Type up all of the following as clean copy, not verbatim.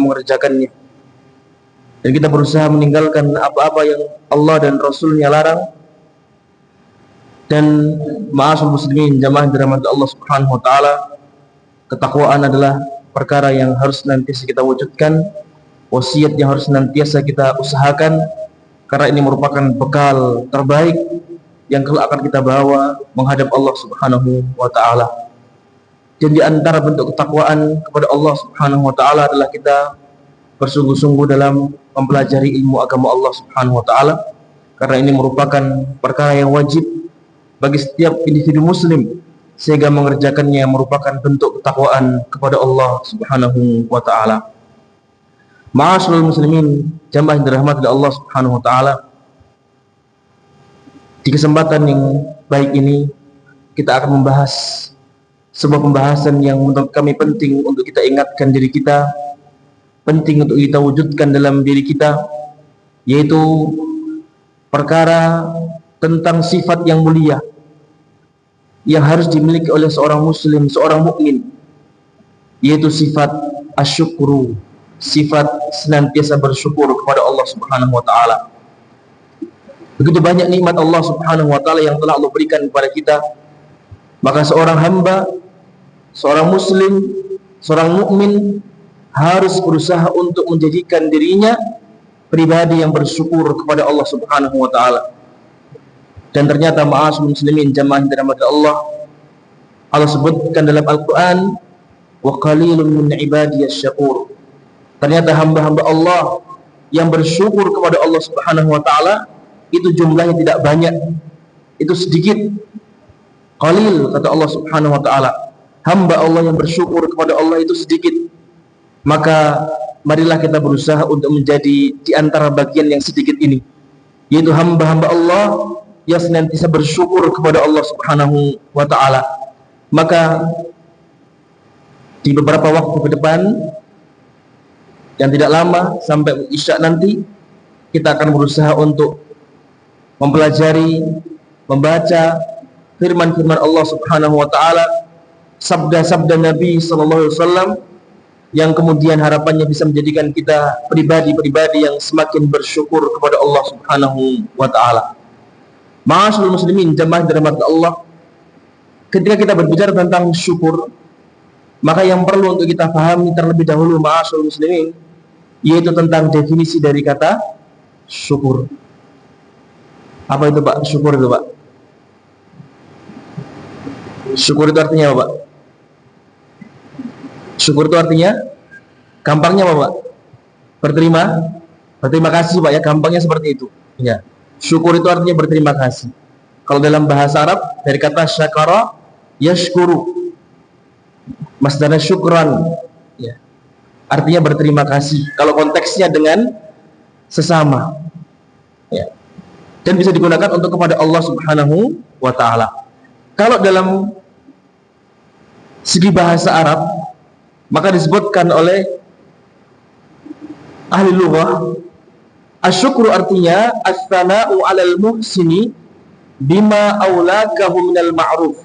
mengerjakannya, dan kita berusaha meninggalkan apa-apa yang Allah dan Rasulnya larang. Dan ma'asyiral muslimin, jamaah dirahmati Allah Subhanahu wa taala, ketakwaan adalah perkara yang harus nantiasa kita wujudkan, wasiat yang harus nantiasa kita usahakan, karena ini merupakan bekal terbaik yang kelak akan kita bawa menghadap Allah Subhanahu wa taala. Dan di antara bentuk ketakwaan kepada Allah Subhanahu wa taala adalah kita bersungguh-sungguh dalam mempelajari ilmu agama Allah Subhanahu wa taala, karena ini merupakan perkara yang wajib bagi setiap individu muslim, sehingga mengerjakannya merupakan bentuk ketakwaan kepada Allah Subhanahu wa taala. Ma'asyiral muslimin, jamaah yang dirahmati Allah Subhanahu wa taala, di kesempatan yang baik ini kita akan membahas sebuah pembahasan yang menurut kami penting untuk kita ingatkan diri kita, penting untuk kita wujudkan dalam diri kita, yaitu perkara tentang sifat yang mulia yang harus dimiliki oleh seorang muslim, seorang mukmin, yaitu sifat asyukru, sifat senantiasa bersyukur kepada Allah Subhanahu wa taala. Begitu banyak nikmat Allah Subhanahu wa taala yang telah Allah berikan kepada kita, maka seorang hamba, seorang muslim, seorang mukmin harus berusaha untuk menjadikan dirinya pribadi yang bersyukur kepada Allah Subhanahu wa taala. Dan ternyata ma'asyiral muslimin, jamaah yang dirahmati Allah, Allah sebutkan dalam Al-Qur'an, wa qalilun min ibadiyasy syakur. Ternyata hamba-hamba Allah yang bersyukur kepada Allah Subhanahu wa taala itu jumlahnya tidak banyak, itu sedikit. Qalil, kata Allah Subhanahu wa taala, hamba Allah yang bersyukur kepada Allah itu sedikit. Maka marilah kita berusaha untuk menjadi di antara bagian yang sedikit ini, yaitu hamba-hamba Allah yang senantiasa bersyukur kepada Allah Subhanahu wa taala. Maka di beberapa waktu ke depan yang tidak lama sampai Isya nanti, kita akan berusaha untuk mempelajari, membaca firman-firman Allah Subhanahu wa taala, sabda-sabda Nabi sallallahu alaihi wasallam, yang kemudian harapannya bisa menjadikan kita pribadi-pribadi yang semakin bersyukur kepada Allah Subhanahu wa taala. Ma'asyiral muslimin, jamaah dirahmati Allah, ketika kita berbicara tentang syukur, maka yang perlu untuk kita pahami terlebih dahulu, ma'asyiral muslimin, yaitu tentang definisi dari kata syukur. Apa itu Pak? Syukur itu Pak? Syukur itu artinya apa Pak? Syukur itu artinya, gampangnya apa Pak? Berterima kasih Pak ya, gampangnya seperti itu ya. Syukur itu artinya berterima kasih. Kalau dalam bahasa Arab dari kata syakara yashkuru, masdarnya syukran ya, artinya berterima kasih kalau konteksnya dengan sesama ya, dan bisa digunakan untuk kepada Allah Subhanahu wa taala. Kalau dalam segi bahasa Arab, maka disebutkan oleh ahli lughah, asyukru artinya as-sana'u 'alal muhsini bima aulakahu minal ma'ruf.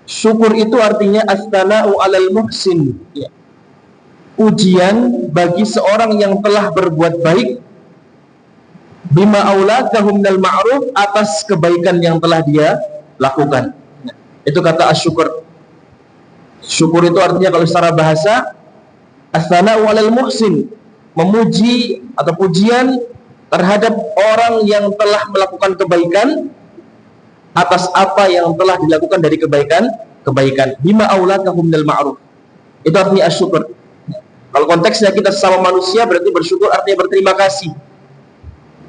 Syukur itu artinya as-sana'u 'alal muhsin ya, ujian bagi seorang yang telah berbuat baik, bima aulakahu minal ma'ruf, atas kebaikan yang telah dia lakukan. Itu kata asyukur. Syukur itu artinya kalau secara bahasa as-sana'u 'alal muhsin, memuji atau pujian terhadap orang yang telah melakukan kebaikan atas apa yang telah dilakukan dari kebaikan. Bima aulakahu minal ma'ruf. Itu artinya asyukur. Kalau konteksnya kita sesama manusia, berarti bersyukur artinya berterima kasih.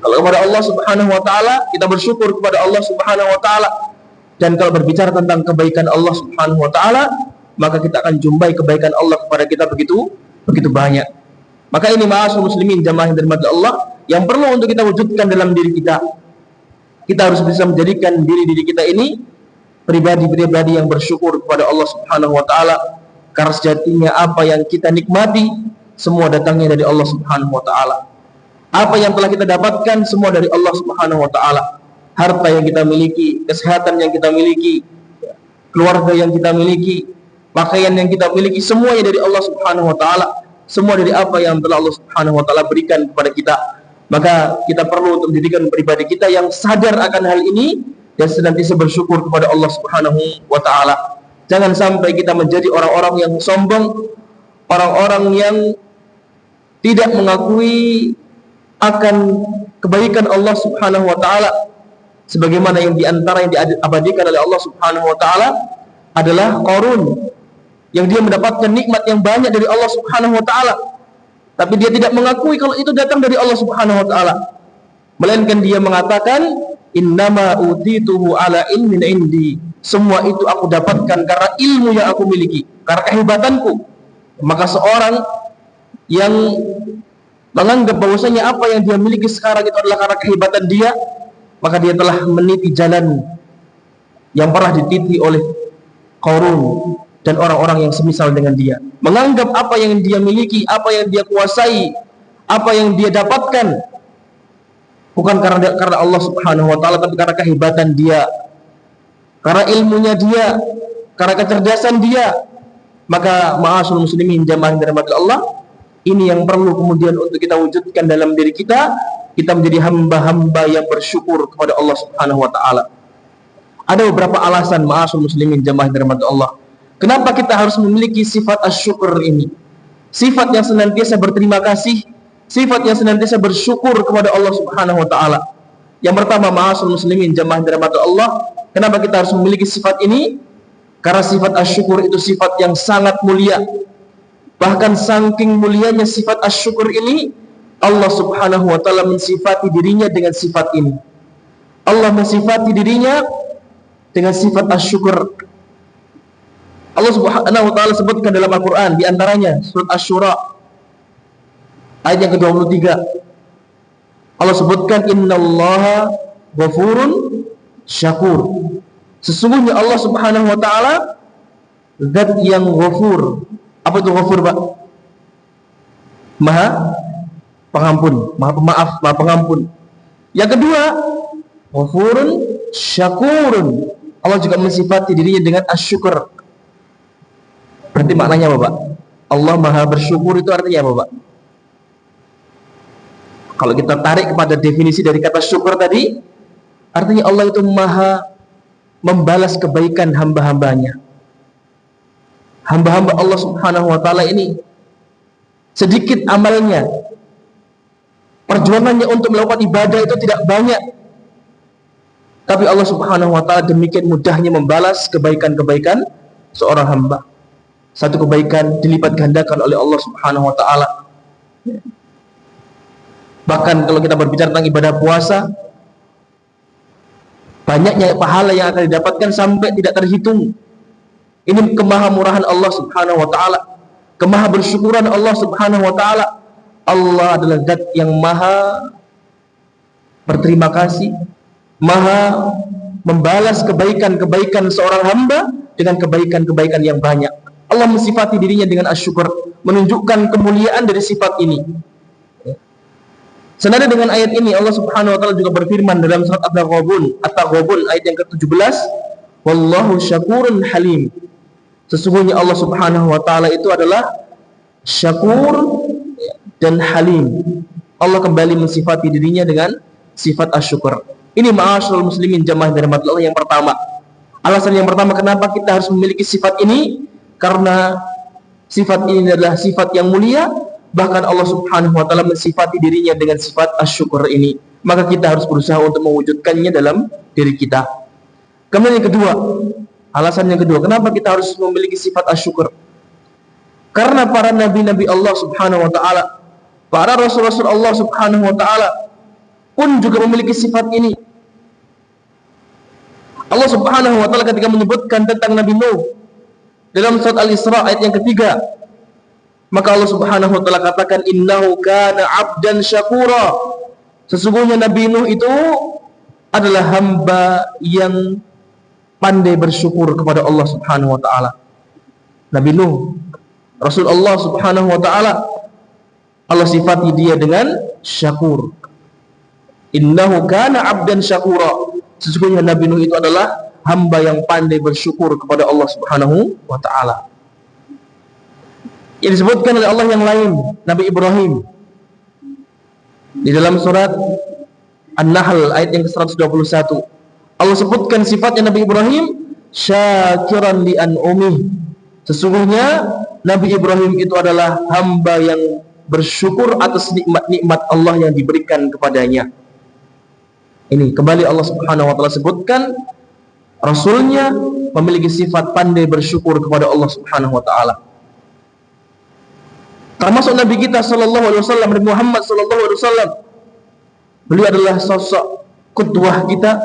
Kalau kepada Allah Subhanahu wa taala, kita bersyukur kepada Allah Subhanahu wa taala. Dan kalau berbicara tentang kebaikan Allah Subhanahu wa taala, maka kita akan jumpai kebaikan Allah kepada kita begitu banyak. Maka ini ma'asyiral muslimin, jamaah yang dirahmati Allah, yang perlu untuk kita wujudkan dalam diri kita. Kita harus bisa menjadikan diri kita ini pribadi-pribadi yang bersyukur kepada Allah Subhanahu wa taala, karena sejatinya apa yang kita nikmati semua datangnya dari Allah Subhanahu wa taala. Apa yang telah kita dapatkan semua dari Allah Subhanahu wa taala. Harta yang kita miliki, kesehatan yang kita miliki, keluarga yang kita miliki, pakaian yang kita miliki, semuanya dari Allah Subhanahu wa taala. semua dari apa yang telah Allah Subhanahu wa taala berikan kepada kita. Maka kita perlu untuk menjadikan pribadi kita yang sadar akan hal ini dan senantiasa bersyukur kepada Allah Subhanahu wa taala. Jangan sampai kita menjadi orang-orang yang sombong, orang-orang yang tidak mengakui akan kebaikan Allah Subhanahu wa taala, sebagaimana yang diantara yang diabadikan oleh Allah Subhanahu wa taala adalah Qarun, yang dia mendapatkan nikmat yang banyak dari Allah Subhanahu wa taala, tapi dia tidak mengakui kalau itu datang dari Allah Subhanahu wa taala, melainkan dia mengatakan innama utituhu ala ilmin indi, semua itu aku dapatkan karena ilmu yang aku miliki, karena kehebatanku. Maka seorang yang menganggap bahwasanya apa yang dia miliki sekarang itu adalah karena kehebatan dia, maka dia telah meniti jalan yang pernah dititi oleh Qarun dan orang-orang yang semisal dengan dia. Menganggap apa yang dia miliki, apa yang dia kuasai, apa yang dia dapatkan bukan karena Allah Subhanahu wa taala, tapi karena kehebatan dia, karena ilmunya dia, karena kecerdasan dia. Maka ma'asyiral muslimin jamaah yang dirahmati Allah, ini yang perlu kemudian untuk kita wujudkan dalam diri kita. Kita menjadi hamba-hamba yang bersyukur kepada Allah Subhanahu wa taala. Ada beberapa alasan ma'asyiral muslimin jamaah yang dirahmati Allah, kenapa kita harus memiliki sifat asyukur ini. Sifat yang senantiasa berterima kasih, sifat yang senantiasa bersyukur kepada Allah Subhanahu wa taala. Yang pertama ma'asyiral muslimin jamaah yang dirahmati Allah, kenapa kita harus memiliki sifat ini? Karena sifat asyukur itu sifat yang sangat mulia. Bahkan saking mulianya sifat asyukur ini, Allah Subhanahu wa taala mensifati dirinya dengan sifat ini. Allah mensifati dirinya dengan sifat asyukur. Allah Subhanahu wa taala sebutkan dalam Al-Qur'an, di antaranya surat Asy-Syura ayat yang ke-23. Allah sebutkan innallaha ghafurun syakur. Sesungguhnya Allah Subhanahu wa taala zat yang ghafur. Apa itu ghafur, Pak? Maha pengampun, maha pemaaf, maha pengampun. Yang kedua, ghafurun syakurun. Allah juga mensifati dirinya dengan asyukur. Berarti maknanya apa, Pak? Allah maha bersyukur itu artinya apa, Pak? Kalau kita tarik kepada definisi dari kata syukur tadi, artinya Allah itu maha membalas kebaikan hamba-hambanya. Hamba-hamba Allah Subhanahu wa taala ini sedikit amalnya, perjuangannya untuk melakukan ibadah itu tidak banyak, tapi Allah Subhanahu wa taala demikian mudahnya membalas kebaikan-kebaikan seorang hamba. Satu kebaikan dilipat gandakan oleh Allah Subhanahu wa taala. Bahkan kalau kita berbicara tentang ibadah puasa, banyaknya pahala yang akan didapatkan sampai tidak terhitung. Ini kemahamurahan Allah Subhanahu wa taala, kemaha bersyukuran Allah Subhanahu wa taala. Allah adalah zat yang maha berterima kasih, maha membalas kebaikan-kebaikan seorang hamba dengan kebaikan-kebaikan yang banyak. Allah mensifati dirinya dengan asyukur, menunjukkan kemuliaan dari sifat ini. Senada dengan ayat ini, Allah Subhanahu wa taala juga berfirman dalam surat At-Taghabun ayat yang ke-17, wallahu syakurun halim. Sesungguhnya Allah Subhanahu wa taala itu adalah syakur dan halim. Allah kembali mensifati dirinya dengan sifat asyukur. Ini ma'asyiral muslimin jamaah dari Allah yang pertama. Alasan yang pertama kenapa kita harus memiliki sifat ini, karena sifat ini adalah sifat yang mulia. Bahkan Allah Subhanahu wa taala mensifati dirinya dengan sifat asyukur ini. Maka kita harus berusaha untuk mewujudkannya dalam diri kita. Kemudian yang kedua, alasan yang kedua, kenapa kita harus memiliki sifat asyukur? Karena para nabi-nabi Allah Subhanahu wa taala, para rasul-rasul Allah Subhanahu wa taala pun juga memiliki sifat ini. Allah Subhanahu wa taala ketika menyebutkan tentang Nabi Nuh dalam surat Al-Isra ayat yang ketiga, maka Allah Subhanahu wa taala katakan innahu kana 'abdan syakura. Sesungguhnya Nabi Nuh itu adalah hamba yang pandai bersyukur kepada Allah Subhanahu wa taala. Nabi Nuh, Rasul Allah Subhanahu wa taala, Allah sifati dia dengan syakur. Innahu kana 'abdan syakura. Sesungguhnya Nabi Nuh itu adalah hamba yang pandai bersyukur kepada Allah Subhanahu wa taala. yang disebutkan oleh Allah yang lain, Nabi Ibrahim. Di dalam surat An-Nahl ayat yang ke-121, Allah sebutkan sifatnya Nabi Ibrahim, syakiran li an'umih. Sesungguhnya Nabi Ibrahim itu adalah hamba yang bersyukur atas nikmat-nikmat Allah yang diberikan kepadanya. Ini kembali Allah Subhanahu wa taala sebutkan Rasulnya memiliki sifat pandai bersyukur kepada Allah Subhanahu wa taala. Termasuk Nabi kita sallallahu alaihi wasallam, Nabi Muhammad sallallahu alaihi wasallam. Beliau adalah sosok qudwah kita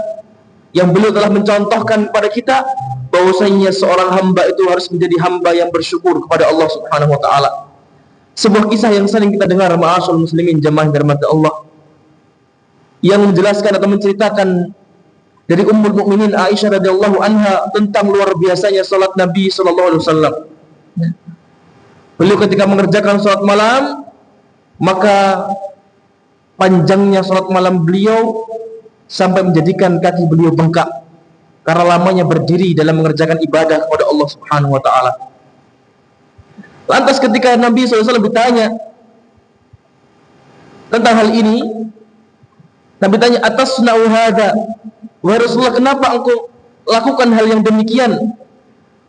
yang beliau telah mencontohkan kepada kita bahwasanya seorang hamba itu harus menjadi hamba yang bersyukur kepada Allah Subhanahu wa taala. Sebuah kisah yang sering kita dengar, ma'asyiral muslimin jamaah yang dirahmati Allah, yang menjelaskan atau menceritakan dari Ummul Mukminin Aisyah radhiyallahu anha tentang luar biasanya salat Nabi sallallahu alaihi wasallam. Beliau ketika mengerjakan salat malam, maka panjangnya salat malam beliau sampai menjadikan kaki beliau bengkak karena lamanya berdiri dalam mengerjakan ibadah kepada Allah Subhanahu wa taala. Lantas ketika Nabi SAW ditanya tentang hal ini, Nabi tanya, atasna'u hadza, wahai Rasulullah, kenapa engkau lakukan hal yang demikian?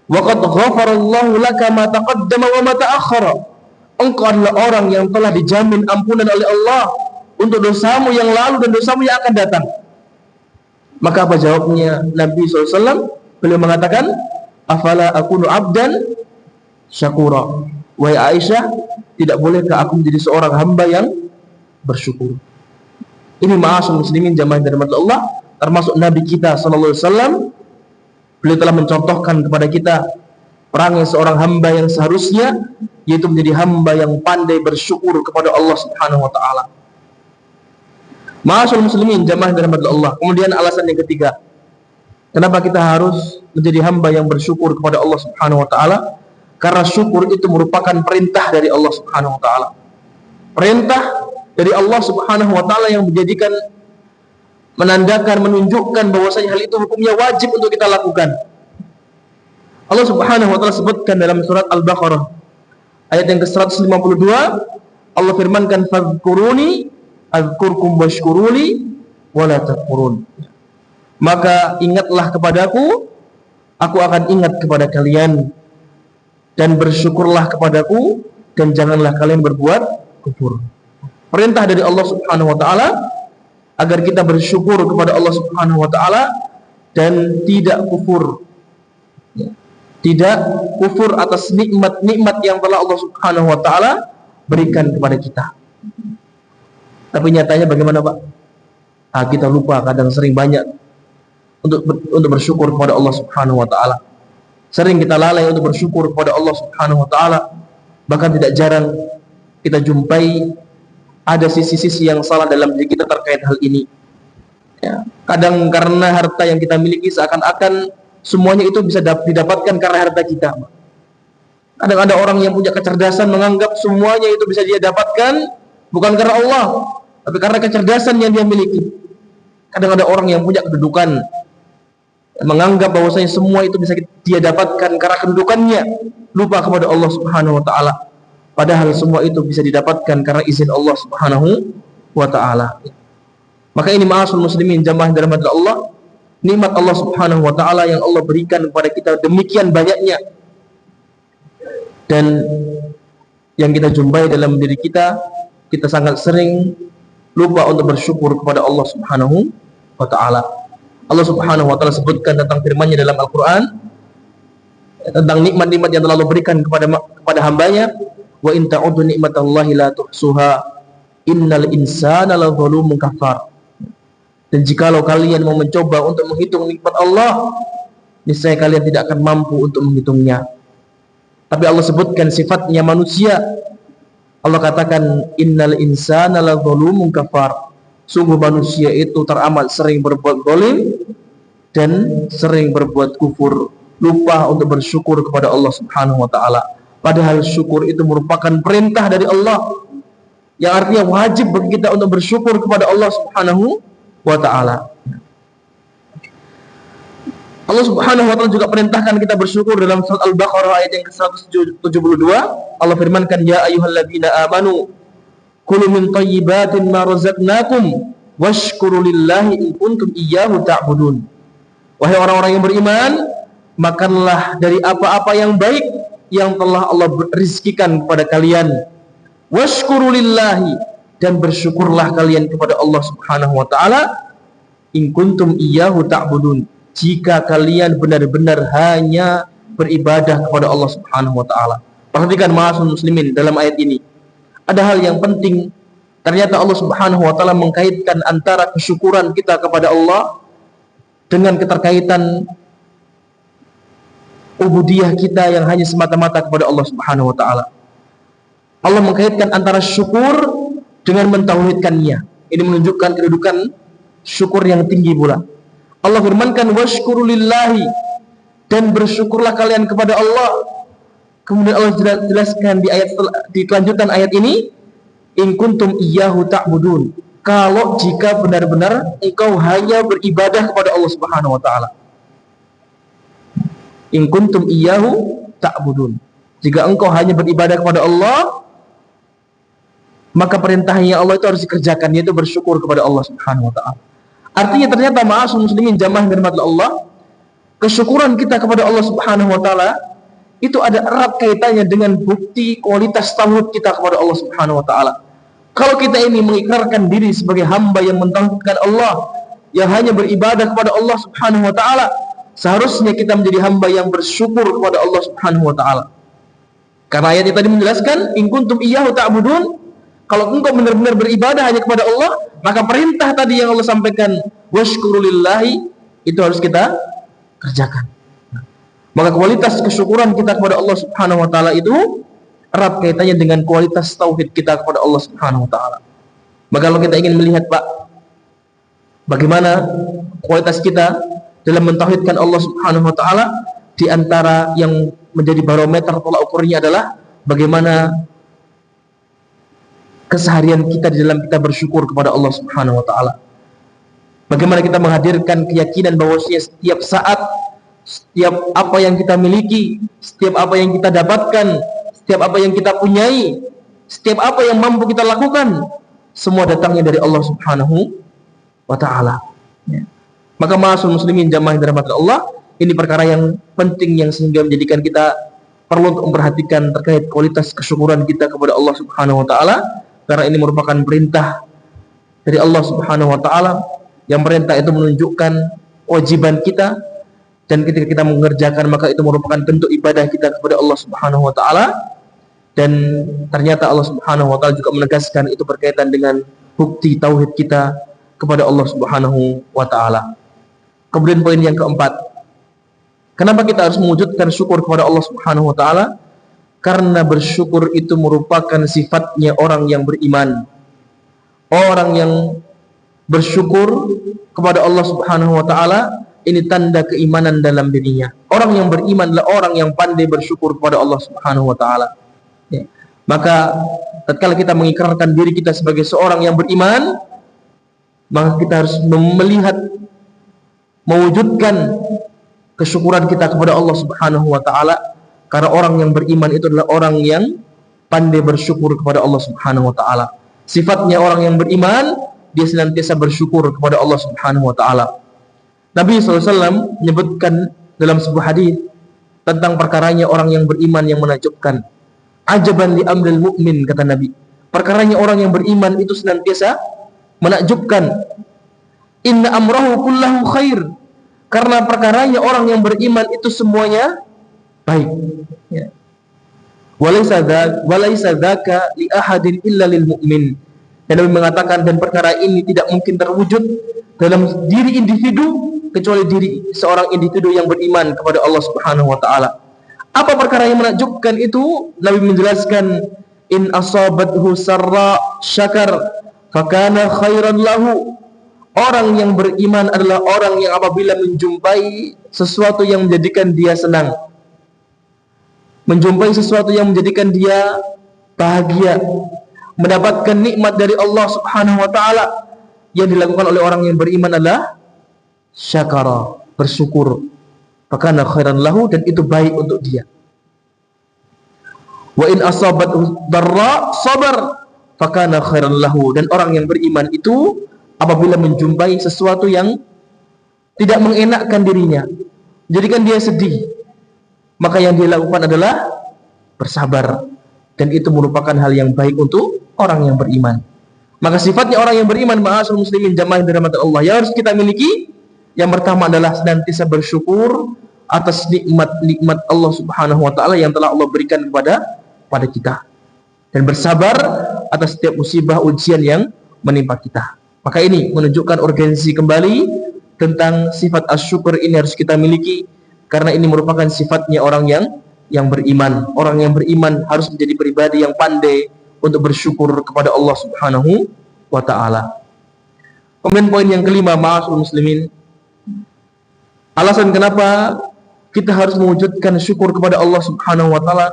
Wa qad ghafarallahu laka ma taqaddama wa ma ta'akhkhara. Engkau adalah orang yang telah dijamin ampunan oleh Allah untuk dosamu yang lalu dan dosamu yang akan datang. Maka apa jawabnya Nabi SAW? Beliau mengatakan, afala akunu abdan syakura. Wahai Aisyah, tidak bolehkah aku menjadi seorang hamba yang bersyukur? Ini ma'asyiral muslimin jamaah yang dirahmati Allah, termasuk Nabi kita sallallahu alaihi wasallam. Beliau telah mencontohkan kepada kita perangai seorang hamba yang seharusnya, yaitu menjadi hamba yang pandai bersyukur kepada Allah Subhanahu wa taala. Ma'asyiral muslimin jamaah yang dirahmati Allah. Kemudian alasan yang ketiga, kenapa kita harus menjadi hamba yang bersyukur kepada Allah Subhanahu wa taala? Karena syukur itu merupakan perintah dari Allah Subhanahu wa taala. Perintah dari Allah Subhanahu wa taala yang menjadikan, menandakan, menunjukkan bahwasanya hal itu hukumnya wajib untuk kita lakukan. Allah Subhanahu wa taala sebutkan dalam surat Al-Baqarah ayat yang ke-152, Allah firmankan, fadhkuruni adzkurkum washkuruli wala takfurun. Maka ingatlah kepadaku, aku akan ingat kepada kalian, dan bersyukurlah kepadaku, dan janganlah kalian berbuat kufur. Perintah dari Allah Subhanahu wa taala agar kita bersyukur kepada Allah Subhanahu wa taala dan tidak kufur. Tidak kufur atas nikmat-nikmat yang telah Allah Subhanahu wa taala berikan kepada kita. Tapi nyatanya bagaimana, Pak? Kita lupa, kadang sering banyak untuk bersyukur kepada Allah Subhanahu wa taala. Sering kita lalai untuk bersyukur kepada Allah Subhanahu wa taala. Bahkan tidak jarang kita jumpai ada sisi-sisi yang salah dalam diri kita terkait hal ini. Ya, kadang karena harta yang kita miliki seakan-akan semuanya itu bisa didapatkan karena harta kita. Kadang ada orang yang punya kecerdasan menganggap semuanya itu bisa dia dapatkan bukan karena Allah, tapi karena kecerdasan yang dia miliki. Kadang ada orang yang punya kedudukan menganggap bahwasanya semua itu bisa dia dapatkan karena kedudukannya, lupa kepada Allah Subhanahu wa taala. Padahal semua itu bisa didapatkan karena izin Allah Subhanahu wa taala. Maka ini ma'asyiral muslimin jamaah dirahmati Allah, nikmat Allah Subhanahu wa taala yang Allah berikan kepada kita demikian banyaknya. Dan yang kita jumpai dalam diri kita sangat sering lupa untuk bersyukur kepada Allah Subhanahu wa taala. Allah Subhanahu wa taala sebutkan tentang firman-Nya dalam Al-Qur'an tentang nikmat-nikmat yang telah Allah berikan kepada hambanya, wa in ta'uddu nikmatallahi la tuhsuha innal insana ladzalumun kafar. Dan jikalau kalian mau mencoba untuk menghitung nikmat Allah, niscaya kalian tidak akan mampu untuk menghitungnya. Tapi Allah sebutkan sifatnya manusia. Allah katakan innal insana ladzalumun kafar. Sungguh manusia itu teramat sering berbuat zalim dan sering berbuat kufur, lupa untuk bersyukur kepada Allah Subhanahu wa taala. Padahal syukur itu merupakan perintah dari Allah, yang artinya wajib bagi kita untuk bersyukur kepada Allah Subhanahu wa taala. Allah Subhanahu wa taala juga perintahkan kita bersyukur dalam surat Al-Baqarah ayat yang ke-172. Allah firmankan, ya ayyuhalladzina amanu kulu min thayyibatin ma razaqnakum washkuru lillahi in kuntum iyyahu ta'budun. Wahai orang-orang yang beriman, makanlah dari apa-apa yang baik yang telah Allah rizkikan kepada kalian. Washkuru lillahi, dan bersyukurlah kalian kepada Allah Subhanahu wa taala, in kuntum iyyahu ta'budun, jika kalian benar-benar hanya beribadah kepada Allah Subhanahu wa taala. Perhatikan ma'asyiral muslimin, dalam ayat ini ada hal yang penting. Ternyata Allah Subhanahu wa taala mengkaitkan antara kesyukuran kita kepada Allah dengan keterkaitan ubudiyah kita yang hanya semata-mata kepada Allah Subhanahu wa taala. Allah mengkaitkan antara syukur dengan mentauhidkannya. Ini menunjukkan kedudukan syukur yang tinggi pula. Allah firmankan, washkuru lillahi, dan bersyukurlah kalian kepada Allah. Kemudian Allah jelaskan di kelanjutan ayat ini, in kuntum iyyahu ta'budun, kalau jika benar-benar engkau hanya beribadah kepada Allah Subhanahu wa taala. In kuntum iyyahu ta'budun, jika engkau hanya beribadah kepada Allah, maka perintahnya Allah itu harus dikerjakan, yaitu bersyukur kepada Allah Subhanahu wa taala. Artinya ternyata ma'asyiral muslimin jamaah dirahmati Allah, kesyukuran kita kepada Allah Subhanahu wa taala itu ada erat kaitannya dengan bukti kualitas tauhid kita kepada Allah Subhanahu wa taala. Kalau kita ini mengikrarkan diri sebagai hamba yang mentauhidkan Allah, yang hanya beribadah kepada Allah Subhanahu wa taala, seharusnya kita menjadi hamba yang bersyukur kepada Allah Subhanahu wa taala. Karena ayat ini tadi menjelaskan, in kuntum iyyahu ta'budun, kalau engkau benar-benar beribadah hanya kepada Allah, maka perintah tadi yang Allah sampaikan, washkurulillahi, itu harus kita kerjakan. Maka kualitas kesyukuran kita kepada Allah Subhanahu wa taala itu erat kaitannya dengan kualitas tauhid kita kepada Allah Subhanahu wa taala. Maka kalau kita ingin melihat, Pak, bagaimana kualitas kita dalam mentauhidkan Allah Subhanahu wa taala, di antara yang menjadi barometer tolak ukurnya adalah bagaimana keseharian kita di dalam kita bersyukur kepada Allah Subhanahu wa taala. Bagaimana kita menghadirkan keyakinan bahwasanya setiap saat, setiap apa yang kita miliki, setiap apa yang kita dapatkan, setiap apa yang kita punyai, setiap apa yang mampu kita lakukan, semua datangnya dari Allah Subhanahu wa taala. Ya. Maka ma'asyiral muslimin jamaah yang dirahmati Allah, ini perkara yang penting yang sehingga menjadikan kita perlu untuk memperhatikan terkait kualitas kesyukuran kita kepada Allah Subhanahu wa taala, karena ini merupakan perintah dari Allah Subhanahu wa taala. Yang perintah itu menunjukkan kewajiban kita, dan ketika kita mengerjakan maka itu merupakan bentuk ibadah kita kepada Allah Subhanahu wa taala. Dan ternyata Allah Subhanahu wa taala juga menegaskan itu berkaitan dengan bukti tauhid kita kepada Allah Subhanahu wa taala. Kemudian poin yang keempat, kenapa kita harus mewujudkan syukur kepada Allah Subhanahu wa taala? Karena bersyukur itu merupakan sifatnya orang yang beriman. Orang yang bersyukur kepada Allah Subhanahu wa taala, ini tanda keimanan dalam dirinya. Orang yang beriman adalah orang yang pandai bersyukur kepada Allah Subhanahu wa taala. Ya. Maka tatkala kita mengikrarkan diri kita sebagai seorang yang beriman, maka kita harus melihat, mewujudkan kesyukuran kita kepada Allah Subhanahu wa taala, karena orang yang beriman itu adalah orang yang pandai bersyukur kepada Allah Subhanahu wa taala. Sifatnya orang yang beriman, dia senantiasa bersyukur kepada Allah Subhanahu wa taala. Nabi SAW menyebutkan dalam sebuah hadis tentang perkaranya orang yang beriman yang menakjubkan. Ajaban li amril mu'min, kata Nabi. Perkaranya orang yang beriman itu senantiasa menakjubkan. Inna amrahu kullahu khair. Karena perkaranya orang yang beriman itu semuanya baik. Ya. Walaysa dzaka li ahadin illa lil mu'min. Dan Nabi mengatakan, dan perkara ini tidak mungkin terwujud dalam diri individu kecuali diri seorang individu yang beriman kepada Allah Subhanahu wa taala. Apa perkara yang menakjubkan itu? Nabi menjelaskan, in asabathu sarra syakar fakana khairan lahu. Orang yang beriman adalah orang yang apabila menjumpai sesuatu yang menjadikan dia senang, menjumpai sesuatu yang menjadikan dia bahagia, mendapatkan nikmat dari Allah Subhanahu wa taala, yang dilakukan oleh orang yang beriman adalah syakara, bersyukur. fakana khairan lahu, dan itu baik untuk dia. Wa in asabathu darra sabar, fakana khairan lahu, dan orang yang beriman itu apabila menjumpai sesuatu yang tidak mengenakkan dirinya, jadikan dia sedih, maka yang dia lakukan adalah bersabar, dan itu merupakan hal yang baik untuk orang yang beriman. Maka sifatnya orang yang beriman, ma'asyiral muslimin jamaah dirahmati Allah, yang harus kita miliki, yang pertama adalah senantiasa bersyukur atas nikmat-nikmat Allah Subhanahu wa taala yang telah Allah berikan pada kita, dan bersabar atas setiap musibah ujian yang menimpa kita. Maka ini menunjukkan urgensi kembali tentang sifat asyukur ini harus kita miliki, karena ini merupakan sifatnya orang yang beriman. Orang yang beriman harus menjadi pribadi yang pandai untuk bersyukur kepada Allah Subhanahu wa taala. Kemudian poin yang kelima, ma'asyiral muslimin, alasan kenapa kita harus mewujudkan syukur kepada Allah Subhanahu wa taala.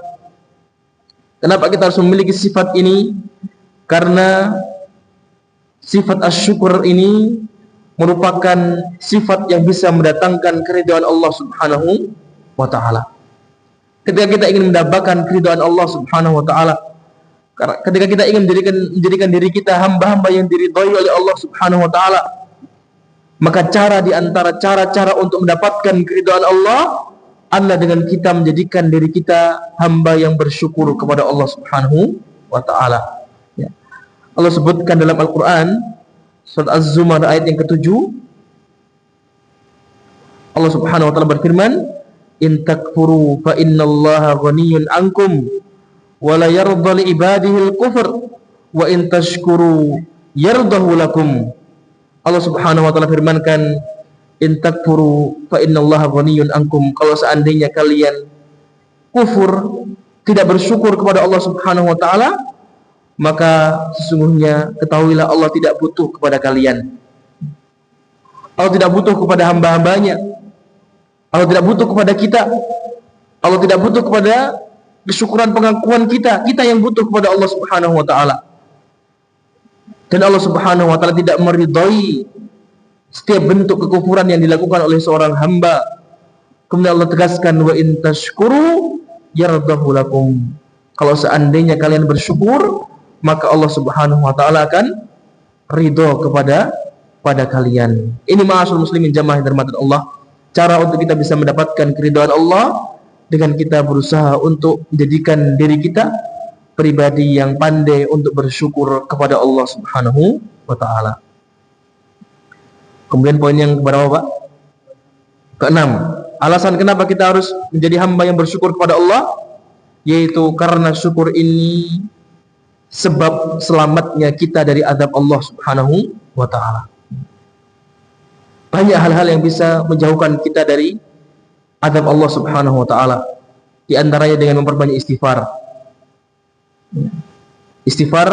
Kenapa kita harus memiliki sifat ini? Karena sifat asyukur ini merupakan sifat yang bisa mendatangkan keridhaan Allah Subhanahu wa taala. Ketika kita ingin mendapatkan keridhaan Allah Subhanahu wa taala, ketika kita ingin menjadikan diri kita hamba-hamba yang diridhai oleh Allah Subhanahu wa taala, maka cara di antara cara-cara untuk mendapatkan keridhaan Allah adalah dengan kita menjadikan diri kita hamba yang bersyukur kepada Allah Subhanahu wa taala. Ya. Allah sebutkan dalam Al-Qur'an surat Az-Zumar ayat yang ke-7, Allah Subhanahu wa taala berfirman, "In takfuru fa innallaha ghaniyyun 'ankum wa la yarda li ibadihi al-kufr wa in tashkuru yardahu lakum." Allah Subhanahu wa taala firmankan, "In takfuru fa innallaha ghaniyyun 'ankum." Kalau seandainya kalian kufur, tidak bersyukur kepada Allah Subhanahu wa taala, maka sesungguhnya ketahuilah Allah tidak butuh kepada kalian. Allah tidak butuh kepada hamba-hambanya. Allah tidak butuh kepada kita. Allah tidak butuh kepada kesyukuran pengakuan kita. Kita yang butuh kepada Allah Subhanahu wa taala. Dan Allah Subhanahu wa taala tidak meridhai setiap bentuk kekufuran yang dilakukan oleh seorang hamba. Kemudian Allah tegaskan, wa in tashkuru yardahu lakum. Kalau seandainya kalian bersyukur, maka Allah Subhanahu wa taala akan ridho kepada kalian. Ini ma'asyiral muslimin jamaah yang dirahmati Allah, cara untuk kita bisa mendapatkan keridhaan Allah dengan kita berusaha untuk menjadikan diri kita pribadi yang pandai untuk bersyukur kepada Allah Subhanahu wa taala. Kemudian poin yang keberapa, Pak? Keenam, alasan kenapa kita harus menjadi hamba yang bersyukur kepada Allah, yaitu karena syukur ini sebab selamatnya kita dari azab Allah Subhanahu wa taala. Banyak hal-hal yang bisa menjauhkan kita dari azab Allah Subhanahu wa taala. Di antaranya dengan memperbanyak istighfar. Istighfar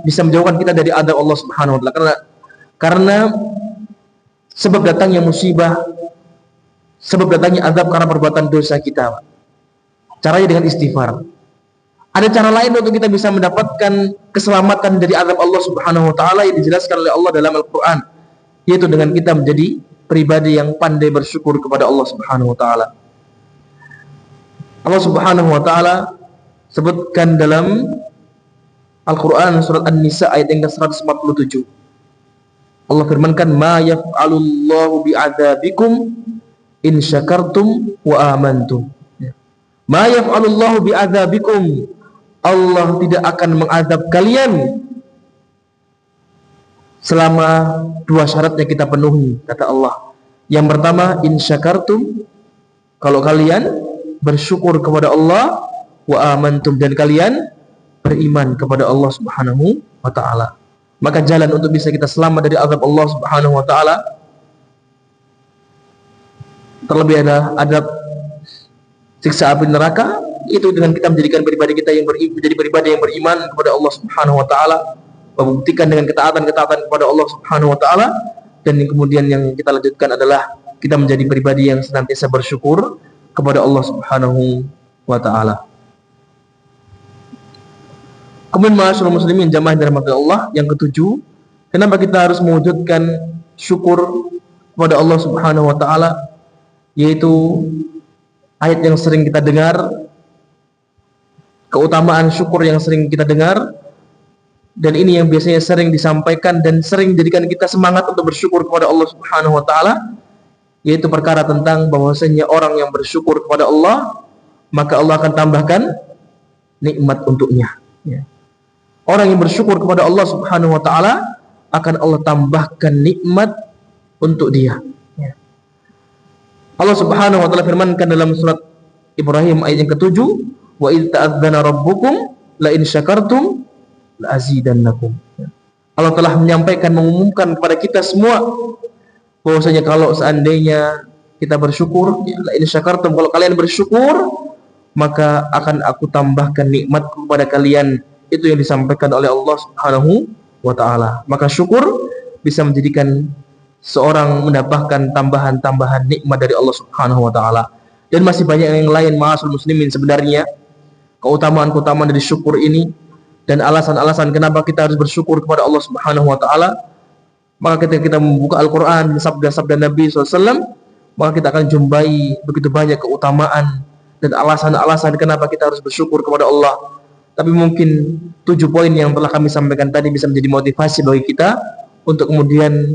bisa menjauhkan kita dari azab Allah Subhanahu wa taala, karena sebab datangnya musibah, sebab datangnya azab karena perbuatan dosa kita. Caranya dengan istighfar. Ada cara lain untuk kita bisa mendapatkan keselamatan dari azab Allah Subhanahu wa taala yang dijelaskan oleh Allah dalam Al-Qur'an, yaitu dengan kita menjadi pribadi yang pandai bersyukur kepada Allah Subhanahu wa taala. Allah Subhanahu wa taala sebutkan dalam Al-Qur'an surat An-Nisa ayat yang ke-147. Allah firmankan, "Ma yaf'alullahu bi'adzabikum in syakartum wa amantum." Ma yaf'alullahu bi'adzabikum. Allah tidak akan mengazab kalian selama dua syaratnya kita penuhi, kata Allah. Yang pertama, in syakartum, kalau kalian bersyukur kepada Allah, wa amantum, dan kalian beriman kepada Allah Subhanahu wa taala. Maka jalan untuk bisa kita selamat dari azab Allah Subhanahu wa taala, terlebih ada adab siksa api neraka, itu dengan kita menjadikan pribadi kita yang menjadi pribadi yang beriman kepada Allah Subhanahu wa taala, membuktikan dengan ketaatan-ketaatan kepada Allah Subhanahu wa taala, dan yang kemudian yang kita lanjutkan adalah kita menjadi pribadi yang senantiasa bersyukur kepada Allah Subhanahu wa taala. Kemudian ma'asyiral muslimin jamaah dirahmati Allah, yang ketujuh, kenapa kita harus mewujudkan syukur kepada Allah Subhanahu wa taala? yaitu ayat yang sering kita dengar, keutamaan syukur yang sering kita dengar, dan ini yang biasanya sering disampaikan dan sering menjadikan kita semangat untuk bersyukur kepada Allah Subhanahu wa taala, yaitu perkara tentang bahwasanya orang yang bersyukur kepada Allah, maka Allah akan tambahkan nikmat untuknya. Ya. Orang yang bersyukur kepada Allah Subhanahu wa taala akan Allah tambahkan nikmat untuk dia. Ya. Allah Subhanahu wa taala firmankan dalam surat Ibrahim ayat yang ke-7, wa idz ta'adzana rabbukum la in syakartum la azidannakum. Ya. Allah telah menyampaikan, mengumumkan kepada kita semua bahwasanya kalau seandainya kita bersyukur, ya, la in syakartum, kalau kalian bersyukur maka akan aku tambahkan nikmat kepada kalian. Itu yang disampaikan oleh Allah Subhanahu wa taala. Maka syukur bisa menjadikan seorang mendapatkan tambahan-tambahan nikmat dari Allah Subhanahu wa taala. Dan masih banyak yang lain ma'asyiral muslimin sebenarnya, keutamaan-keutamaan dari syukur ini dan alasan-alasan kenapa kita harus bersyukur kepada Allah Subhanahu wa taala. Maka ketika kita membuka Al-Qur'an, sabda-sabda Nabi SAW, maka kita akan jumpai begitu banyak keutamaan dan alasan-alasan kenapa kita harus bersyukur kepada Allah. Tapi mungkin 7 poin yang telah kami sampaikan tadi bisa menjadi motivasi bagi kita untuk kemudian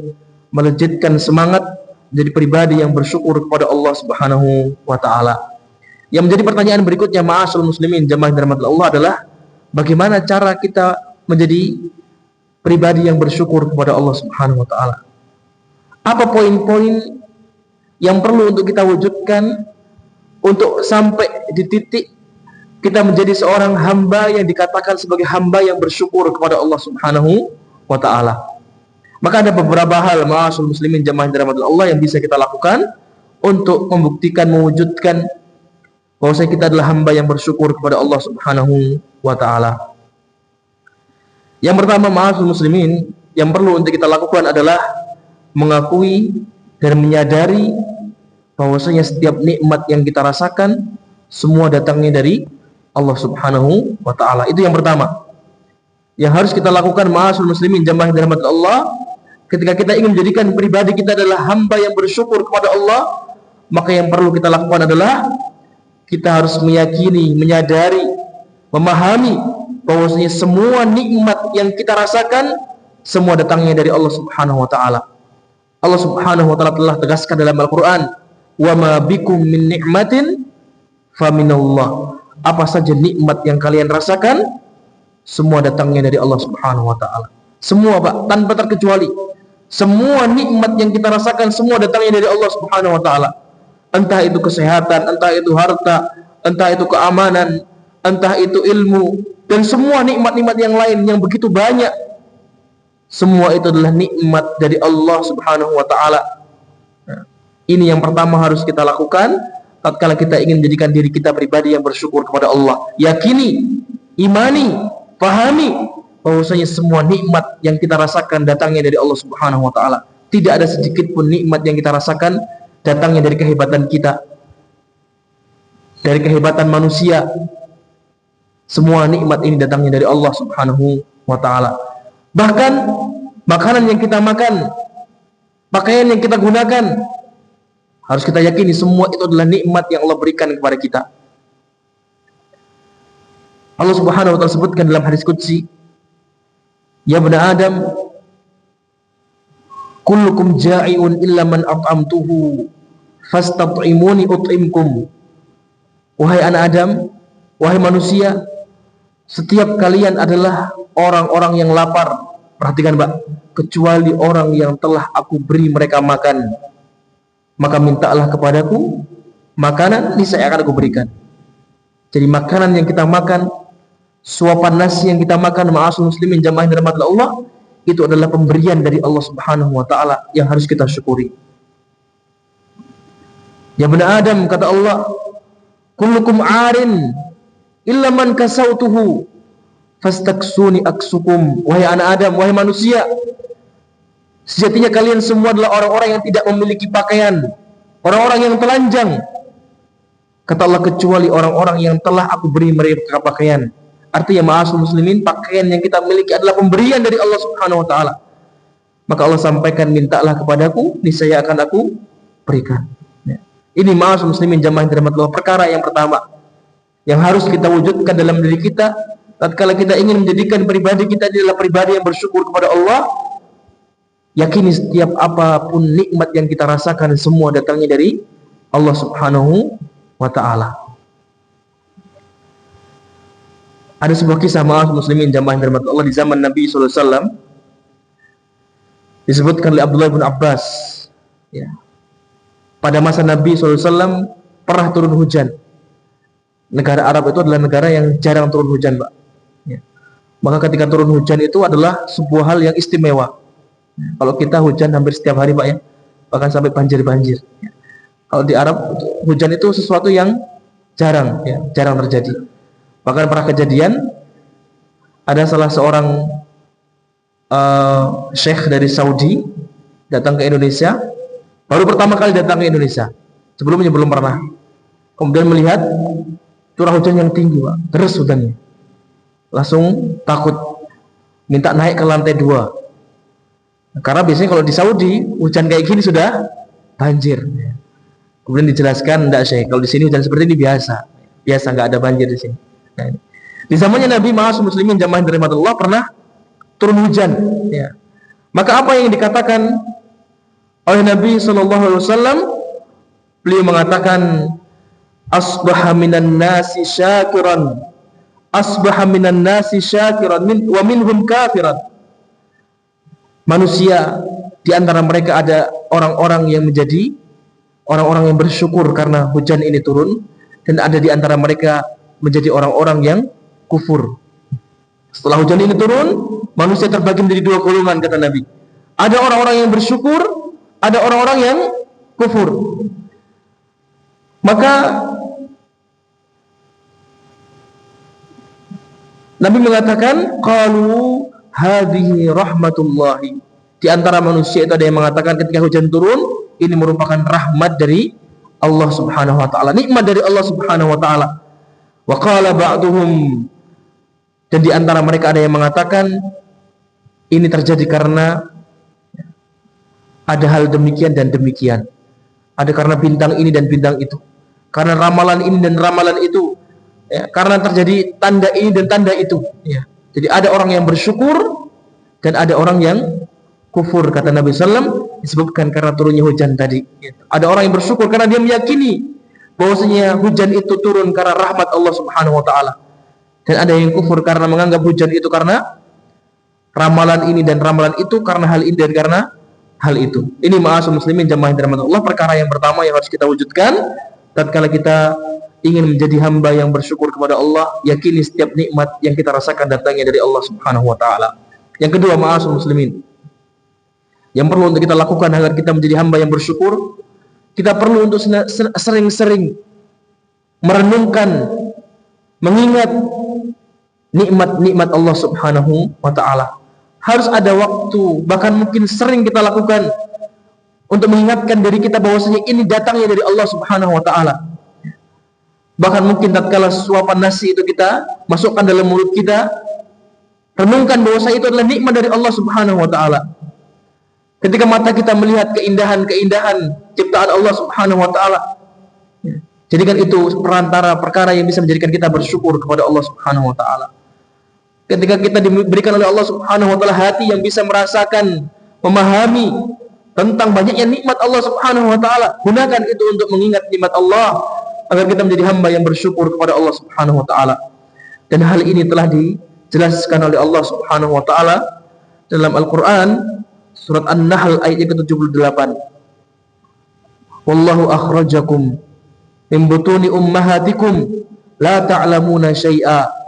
melejitkan semangat menjadi pribadi yang bersyukur kepada Allah Subhanahu wa taala. Yang menjadi pertanyaan berikutnya, ma'asyiral muslimin jamaah yang dirahmati Allah, adalah bagaimana cara kita menjadi pribadi yang bersyukur kepada Allah Subhanahu wa taala? Apa poin-poin yang perlu untuk kita wujudkan untuk sampai di titik kita menjadi seorang hamba yang dikatakan sebagai hamba yang bersyukur kepada Allah Subhanahu wa taala? Maka ada beberapa hal ma'asyiral muslimin jamaah dirahmati Allah yang bisa kita lakukan untuk membuktikan, mewujudkan bahwasanya kita adalah hamba yang bersyukur kepada Allah Subhanahu wa taala. Yang pertama ma'asyiral muslimin yang perlu untuk kita lakukan adalah mengakui dan menyadari bahwasanya setiap nikmat yang kita rasakan semua datangnya dari Allah Subhanahu wa taala. Itu yang pertama yang harus kita lakukan ma'asyiral muslimin jamaah dirahmati Allah. Ketika kita ingin menjadikan pribadi kita adalah hamba yang bersyukur kepada Allah, maka yang perlu kita lakukan adalah kita harus meyakini, menyadari, memahami bahwasanya semua nikmat yang kita rasakan semua datangnya dari Allah Subhanahu wa taala. Allah Subhanahu wa taala telah tegaskan dalam Al-Qur'an, "Wa ma bikum min ni'matin faminallah." Apa saja nikmat yang kalian rasakan semua datangnya dari Allah Subhanahu wa taala. Semua, Pak, tanpa terkecuali. Semua nikmat yang kita rasakan semua datangnya dari Allah Subhanahu wa taala. Entah itu kesehatan, entah itu harta, entah itu keamanan, entah itu ilmu, dan semua nikmat-nikmat yang lain yang begitu banyak. Semua itu adalah nikmat dari Allah Subhanahu wa taala. Ini yang pertama harus kita lakukan tatkala kita ingin menjadikan diri kita pribadi yang bersyukur kepada Allah. Yakini, imani, pahami bahwasanya semua nikmat yang kita rasakan datangnya dari Allah Subhanahu wa taala. Tidak ada sedikit pun nikmat yang kita rasakan datangnya dari kehebatan kita, dari kehebatan manusia. Semua nikmat ini datangnya dari Allah Subhanahu wa taala. Bahkan makanan yang kita makan, pakaian yang kita gunakan, harus kita yakini semua itu adalah nikmat yang Allah berikan kepada kita. Allah Subhanahu wa taala sebutkan dalam hadis qudsi, "Ya bani Adam, kullukum ja'iun illa man at'amtuhu fastat'imuni ut'imkum." Wahai anak Adam, wahai manusia, setiap kalian adalah orang-orang yang lapar. Perhatikan, Pak, kecuali orang yang telah aku beri mereka makan. Maka mintalah kepadaku makanan, niscaya akan aku berikan. Jadi makanan yang kita makan, suapan nasi yang kita makan, ma'asyiral muslimin jamaah dirahmati Allah, itu adalah pemberian dari Allah Subhanahu wa taala yang harus kita syukuri. Ya bani Adam, kata Allah, kullukum 'arin illa man kasautuhu fastaksuni aksukum. Wahai anak Adam, wahai manusia, sejatinya kalian semua adalah orang-orang yang tidak memiliki pakaian, orang-orang yang telanjang. Kata Allah, kecuali orang-orang yang telah aku beri mereka pakaian. Artinya ma'asyiral muslimin, pakaian yang kita miliki adalah pemberian dari Allah Subhanahu wa taala. Maka Allah sampaikan, mintalah kepadaku, niscaya akan aku berikan. Ini ma'asyiral muslimin jamaah yang dirahmati Allah, perkara yang pertama yang harus kita wujudkan dalam diri kita tatkala kita ingin menjadikan pribadi kita adalah pribadi yang bersyukur kepada Allah. Yakini setiap apapun nikmat yang kita rasakan semua datangnya dari Allah Subhanahu wa ta'ala. Ada sebuah kisah ma'asyiral muslimin jamaah yang dirahmati Allah di zaman Nabi sallallahu alaihi wasallam, disebutkan oleh Abdullah bin Abbas, ya. Pada masa Nabi SAW pernah turun hujan. Negara Arab itu adalah negara yang jarang turun hujan, Pak. Ya. Maka ketika turun hujan itu adalah sebuah hal yang istimewa. Kalau kita hujan hampir setiap hari, Pak, ya, bahkan sampai banjir-banjir. Ya. Kalau di Arab hujan itu sesuatu yang jarang, ya, jarang terjadi. Bahkan pernah kejadian ada salah seorang syekh dari Saudi datang ke Indonesia. Baru pertama kali datang ke Indonesia, sebelumnya belum pernah. Kemudian melihat curah hujan yang tinggi, Pak, deras hujannya. Langsung takut, minta naik ke lantai 2. Karena biasanya kalau di Saudi hujan kayak gini sudah banjir. Kemudian dijelaskan, enggak Syekh, kalau di sini hujan seperti ini biasa, nggak ada banjir di sini. Nah, di zamannya Nabi ma'asyiral muslimin jamaah yang dirahmati Allah pernah turun hujan. Ya. Maka apa yang dikatakan oleh Nabi SAW, beliau mengatakan, asbaha minan nasi syakiran, asbaha minan nasi syakiran wa minhum kafiran. Manusia di antara mereka ada orang-orang yang menjadi orang-orang yang bersyukur karena hujan ini turun, dan ada di antara mereka menjadi orang-orang yang kufur. Setelah hujan ini turun, manusia terbagi menjadi 2 golongan, kata Nabi. Ada orang-orang yang bersyukur, ada orang-orang yang kufur. Maka Nabi mengatakan, qalu hadhihi rahmatullahi. Di antara manusia itu ada yang mengatakan ketika hujan turun, ini merupakan rahmat dari Allah Subhanahu wa ta'ala, nikmat dari Allah Subhanahu wa ta'ala. Wa qala ba'duhum, dan di antara mereka ada yang mengatakan ini terjadi karena ada hal demikian dan demikian. Ada karena bintang ini dan bintang itu, karena ramalan ini dan ramalan itu, ya, karena terjadi tanda ini dan tanda itu, ya. Jadi ada orang yang bersyukur dan ada orang yang kufur, kata Nabi SAW, disebabkan karena turunnya hujan tadi, ya. Ada orang yang bersyukur karena dia meyakini bahwasanya hujan itu turun karena rahmat Allah Subhanahu wa ta'ala, dan ada yang kufur karena menganggap hujan itu karena ramalan ini dan ramalan itu, karena hal ini dan karena hal itu. Ini ma'asyiral muslimin jamaah yang dirahmati Allah, perkara yang pertama yang harus kita wujudkan tatkala kita ingin menjadi hamba yang bersyukur kepada Allah. Yakini setiap nikmat yang kita rasakan datangnya dari Allah Subhanahu wa ta'ala. Yang kedua, ma'asyiral muslimin, yang perlu untuk kita lakukan agar kita menjadi hamba yang bersyukur, kita perlu untuk sering-sering merenungkan, mengingat nikmat-nikmat Allah Subhanahu wa ta'ala. Harus ada waktu, bahkan mungkin sering kita lakukan untuk mengingatkan diri kita bahwasanya ini datangnya dari Allah Subhanahu wa ta'ala. Bahkan mungkin tatkala suapan nasi itu kita masukkan dalam mulut kita, renungkan bahwasanya itu adalah nikmat dari Allah Subhanahu wa ta'ala. Ketika mata kita melihat keindahan-keindahan ciptaan Allah Subhanahu wa ta'ala, jadikan itu perantara perkara yang bisa menjadikan kita bersyukur kepada Allah Subhanahu wa ta'ala. Ketika kita diberikan oleh Allah Subhanahu wa ta'ala hati yang bisa merasakan, memahami tentang banyaknya nikmat Allah Subhanahu wa ta'ala, gunakan itu untuk mengingat nikmat Allah agar kita menjadi hamba yang bersyukur kepada Allah Subhanahu wa ta'ala. Dan hal ini telah dijelaskan oleh Allah Subhanahu wa ta'ala dalam Al-Quran, surat An-Nahl ayat ke-78. Wallahu akhrajakum min butuni ummahatikum la ta'lamuna syai'a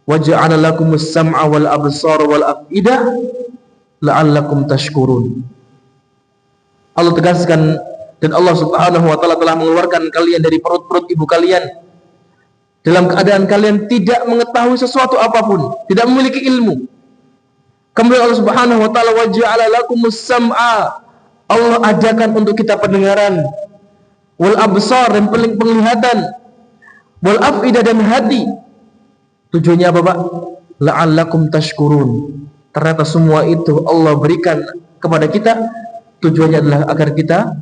wa ja'ala lakumus sam'a wal absara wal afidah la'allakum tashkurun. Allah tegaskan, dan Allah Subhanahu wa ta'ala telah mengeluarkan kalian dari perut-perut ibu kalian dalam keadaan kalian tidak mengetahui sesuatu apapun, tidak memiliki ilmu. Kemudian Allah Subhanahu wa ta'ala, wa ja'ala lakumus sam'a, Allah adakan untuk kita pendengaran, wal absar, dan penglihatan, wal afidah, dan hati. Tujuannya apa, Pak? La'allakum tashkurun. Ternyata semua itu Allah berikan kepada kita, tujuannya adalah agar kita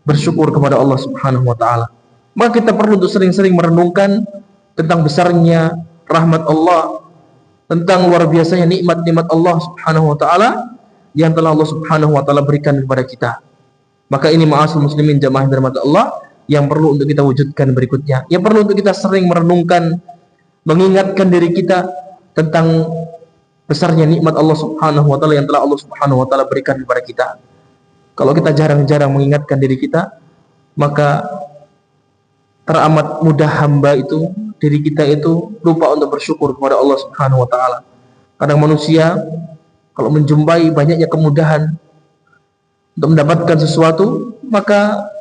bersyukur kepada Allah Subhanahu wa taala. Maka kita perlu untuk sering-sering merenungkan tentang besarnya rahmat Allah, tentang luar biasanya nikmat-nikmat Allah Subhanahu wa taala yang telah Allah Subhanahu wa taala berikan kepada kita. Maka ini ma'asyiral muslimin jamaah yang dirahmati Allah yang perlu untuk kita wujudkan berikutnya. Yang perlu untuk kita sering merenungkan, mengingatkan diri kita tentang besarnya nikmat Allah Subhanahu wa taala yang telah Allah Subhanahu wa taala berikan kepada kita. Kalau kita jarang-jarang mengingatkan diri kita, maka teramat mudah diri kita itu lupa untuk bersyukur kepada Allah Subhanahu wa taala. Kadang manusia kalau menjumpai banyaknya kemudahan untuk mendapatkan sesuatu, maka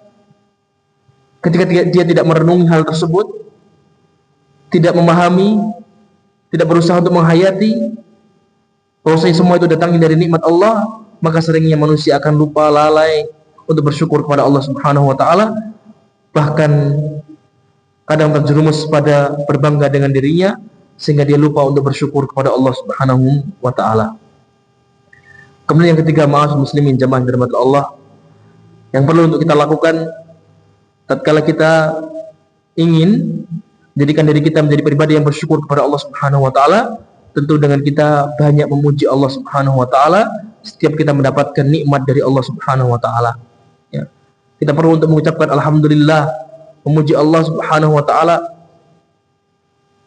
ketika dia tidak merenungi hal tersebut, tidak memahami, tidak berusaha untuk menghayati bahwasanya semua itu datangnya dari nikmat Allah, maka seringnya manusia akan lupa, lalai untuk bersyukur kepada Allah Subhanahu wa taala, bahkan kadang terjerumus pada berbangga dengan dirinya sehingga dia lupa untuk bersyukur kepada Allah Subhanahu wa taala. Kemudian yang ketiga, ma'asyiral muslimin jamaah dirahmati Allah, yang perlu untuk kita lakukan tatkala kita ingin jadikan diri kita menjadi pribadi yang bersyukur kepada Allah Subhanahu wa taala, tentu dengan kita banyak memuji Allah Subhanahu wa taala setiap kita mendapatkan nikmat dari Allah Subhanahu wa taala. Ya. Kita perlu untuk mengucapkan alhamdulillah, memuji Allah Subhanahu wa taala,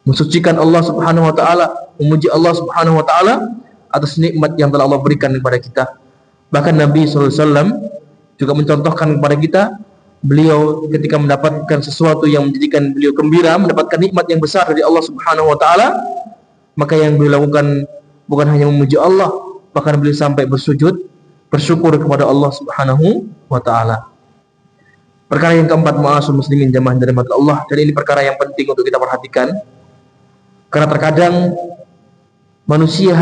mensucikan Allah Subhanahu wa taala, memuji Allah Subhanahu wa taala atas nikmat yang telah Allah berikan kepada kita. Bahkan Nabi sallallahu alaihi wasallam juga mencontohkan kepada kita, beliau ketika mendapatkan sesuatu yang menjadikan beliau gembira, mendapatkan nikmat yang besar dari Allah Subhanahu wa taala, maka yang beliau lakukan bukan hanya memuji Allah, bahkan beliau sampai bersujud bersyukur kepada Allah Subhanahu wa taala. Perkara yang keempat, ma'asyiral muslimin jamaah dari Allah, dan ini perkara yang penting untuk kita perhatikan, karena terkadang manusia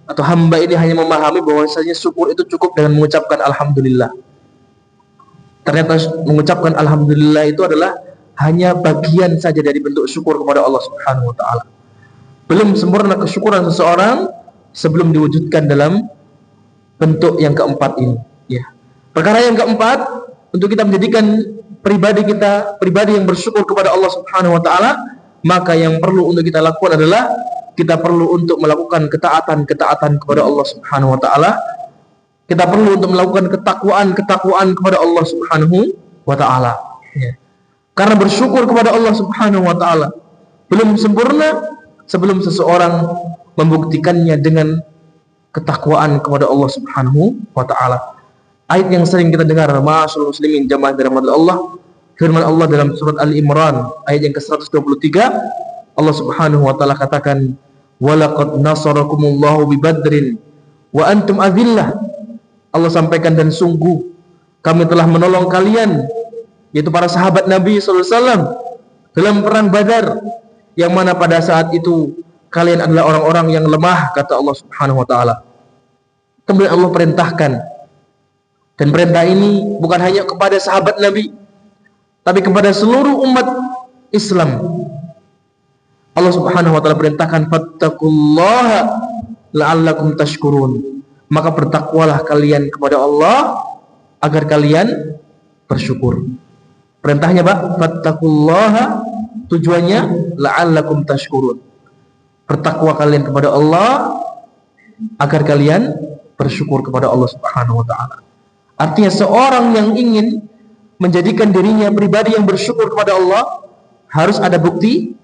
atau hamba ini hanya memahami bahwasanya syukur itu cukup dengan mengucapkan alhamdulillah. Ternyata mengucapkan alhamdulillah itu adalah hanya bagian saja dari bentuk syukur kepada Allah Subhanahu wa taala. Belum sempurna kesyukuran seseorang sebelum diwujudkan dalam bentuk yang keempat ini, ya. Perkara yang keempat, untuk kita menjadikan pribadi yang bersyukur kepada Allah Subhanahu wa taala, maka yang perlu untuk kita lakukan adalah kita perlu untuk melakukan ketaatan kepada Allah Subhanahu wa taala. Kita perlu untuk melakukan ketakwaan kepada Allah Subhanahu wa taala, ya. Karena bersyukur kepada Allah Subhanahu wa taala belum sempurna sebelum seseorang membuktikannya dengan ketakwaan kepada Allah Subhanahu wa taala. Ayat yang sering kita dengar, ma'asyiral muslimin jamaah dirahmati Allah, firman Allah dalam surat Al-Imran ayat yang ke-123, Allah Subhanahu wa taala katakan, walaqad nasarakumullahu bibadrin wa antum adillah. Allah sampaikan, dan sungguh kami telah menolong kalian, yaitu para sahabat Nabi sallallahu alaihi wasallam, dalam perang Badar, yang mana pada saat itu kalian adalah orang-orang yang lemah, kata Allah Subhanahu wa taala. Kemudian Allah perintahkan, dan perintah ini bukan hanya kepada sahabat Nabi, tapi kepada seluruh umat Islam. Allah Subhanahu wa taala perintahkan, fattaqullaha la'allakum tashkurun. Maka bertakwalah kalian kepada Allah agar kalian bersyukur. Perintahnya, Pak, fattaqullaha, tujuannya la'allakum tashkurun. Bertakwa kalian kepada Allah agar kalian bersyukur kepada Allah Subhanahu wa taala. Artinya seorang yang ingin menjadikan dirinya pribadi yang bersyukur kepada Allah harus ada bukti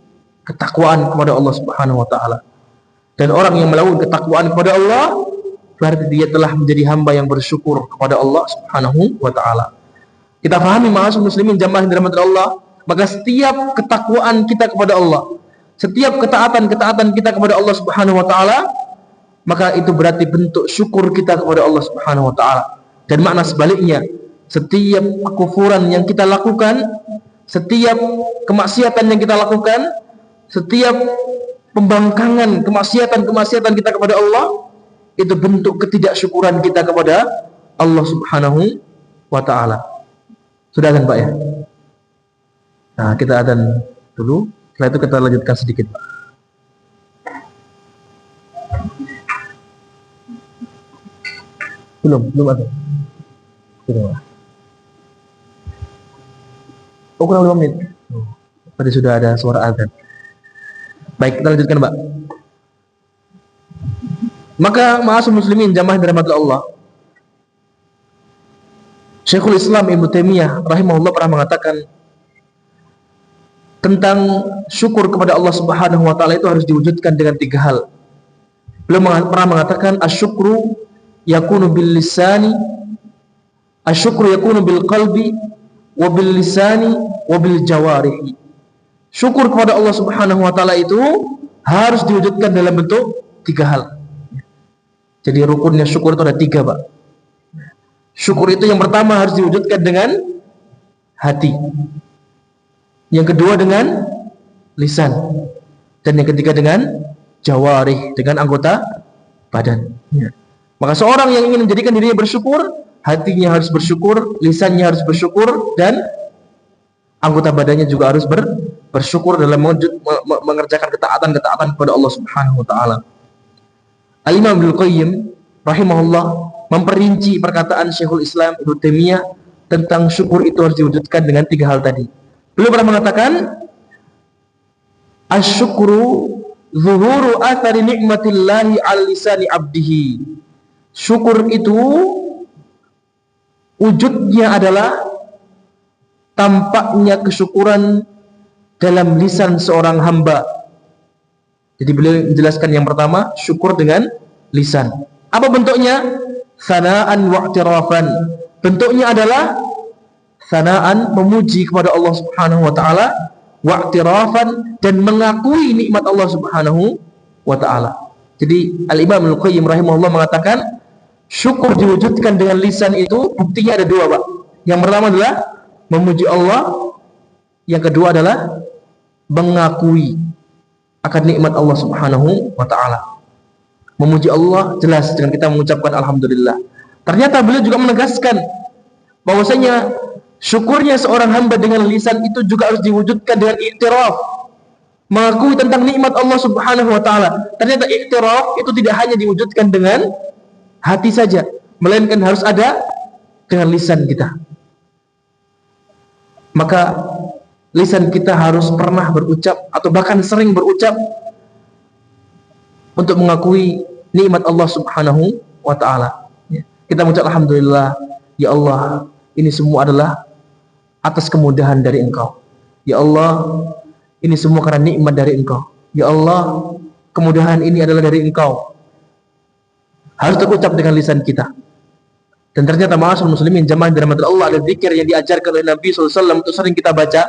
ketakwaan kepada Allah Subhanahu wa taala. Dan orang yang melakukan ketakwaan kepada Allah berarti dia telah menjadi hamba yang bersyukur kepada Allah Subhanahu wa taala. Kita pahami, ma'asyiral muslimin jamaah yang dirahmati Allah, maka setiap ketakwaan kita kepada Allah, setiap ketaatan kita kepada Allah Subhanahu wa taala, maka itu berarti bentuk syukur kita kepada Allah Subhanahu wa taala. Dan makna sebaliknya, setiap kekufuran yang kita lakukan, setiap kemaksiatan yang kita lakukan, setiap pembangkangan kemaksiatan kita kepada Allah, itu bentuk ketidaksyukuran kita kepada Allah Subhanahu wa taala. Sudah kan, Pak, ya? Nah, kita adzan dulu, setelah itu kita lanjutkan sedikit, Pak. Belum ada. Belum. Oh, kurang 5 menit. Oh, berarti sudah ada suara azan. Baik, kita lanjutkan, Mbak. Maka ma'asyiral muslimin jamaah dirahmati Allah. Syekhul Islam Ibnu Taimiyah rahimahullah pernah mengatakan tentang syukur kepada Allah Subhanahu wa taala itu harus diwujudkan dengan 3 hal. Beliau pernah mengatakan asyukru yakunu bil lisani, asyukru yakunu bil qalbi, wa bil lisani, wa bil jawarihi. Syukur kepada Allah Subhanahu wa taala itu harus diwujudkan dalam bentuk 3 hal. Jadi rukunnya syukur itu ada 3, Pak. Syukur itu yang pertama harus diwujudkan dengan hati. Yang kedua dengan lisan. Dan yang ketiga dengan jawarih, dengan anggota badan. Ya. Maka seorang yang ingin menjadikan dirinya bersyukur, hatinya harus bersyukur, lisannya harus bersyukur, dan anggota badannya juga harus bersyukur dalam mengerjakan ketaatan-ketaatan kepada Allah Subhanahu wa taala. Al-Imam Ibnu Qayyim rahimahullah memperinci perkataan Syekhul Islam Ibnu Taimiyah tentang syukur itu harus diwujudkan dengan 3 hal tadi. Beliau pernah mengatakan asyukru zuhuru athari ni'matillahi al lisani abdihi. Syukur itu wujudnya adalah tampaknya kesyukuran dalam lisan seorang hamba. Jadi beliau menjelaskan yang pertama, syukur dengan lisan. Apa bentuknya? Sana'an wa'tirafan. Bentuknya adalah sana'an, memuji kepada Allah Subhanahu wa taala, wa'tirafan, dan mengakui nikmat Allah Subhanahu wa taala. Jadi Al-Imam Al-Qayyim rahimahullah mengatakan syukur diwujudkan dengan lisan itu buktinya ada 2, Pak. Yang pertama adalah memuji Allah, yang kedua adalah mengakui akan nikmat Allah Subhanahu wa taala. Memuji Allah jelas dengan kita mengucapkan alhamdulillah. Ternyata beliau juga menegaskan bahwasanya syukurnya seorang hamba dengan lisan itu juga harus diwujudkan dengan iktiraf, mengakui tentang nikmat Allah Subhanahu wa taala. Ternyata iktiraf itu tidak hanya diwujudkan dengan hati saja, melainkan harus ada dengan lisan kita. Maka lisan kita harus pernah berucap atau bahkan sering berucap untuk mengakui nikmat Allah Subhanahu wa taala. Kita mengucap alhamdulillah, ya Allah, ini semua adalah atas kemudahan dari Engkau. Ya Allah, ini semua karena nikmat dari Engkau. Ya Allah, kemudahan ini adalah dari Engkau. Harus terucap dengan lisan kita. Dan ternyata ma'asyiral muslimin jamaah dirahmati Allah, ada zikir yang diajarkan oleh Nabi SAW itu sering kita baca